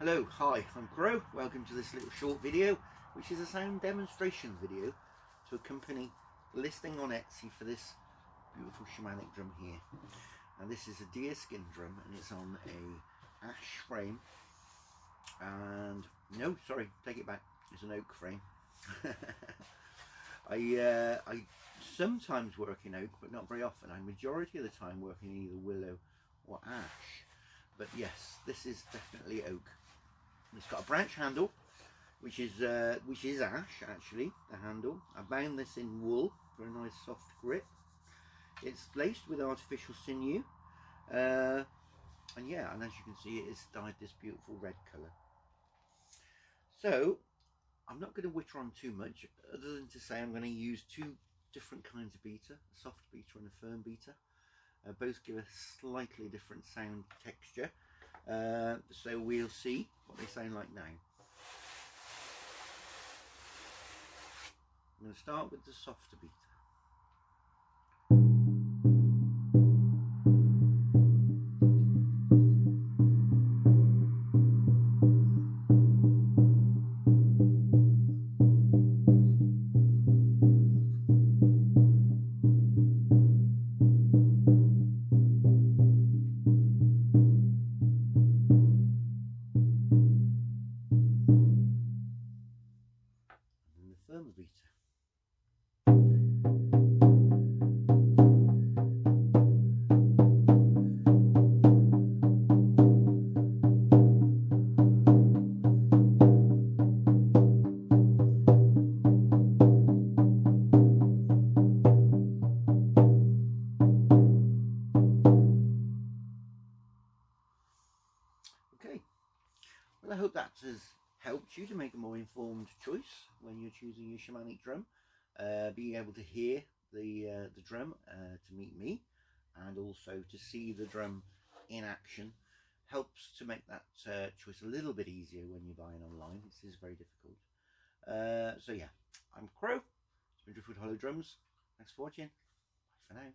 Hello, hi, I'm Crow. Welcome to this little short video, which is a sound demonstration video to accompany the listing on Etsy for this beautiful shamanic drum here. And this is a deerskin drum, and it's on a ash frame. And no, sorry, take it back. It's an oak frame. I sometimes work in oak, but not very often. I majority of the time work in either willow or ash. But yes, this is definitely oak. It's got a branch handle, which is ash actually. The handle. I bound this in wool for a nice soft grip. It's laced with artificial sinew, and yeah, and as you can see, it is dyed this beautiful red colour. So I'm not going to witter on too much, other than to say I'm going to use two different kinds of beater, a soft beater and a firm beater. Both give a slightly different sound texture. So we'll see what they sound like now. I'm going to start with the softer beater. Firmer beater. Okay, well, I hope that has helped you to make a more informed choice when you're choosing your shamanic drum. Being able to hear the drum to meet me, and also to see the drum in action, helps to make that choice a little bit easier when you're buying online. This is very difficult. So yeah, I'm Crow. It's been Driftwood Hollow Drums. Thanks for watching. Bye for now.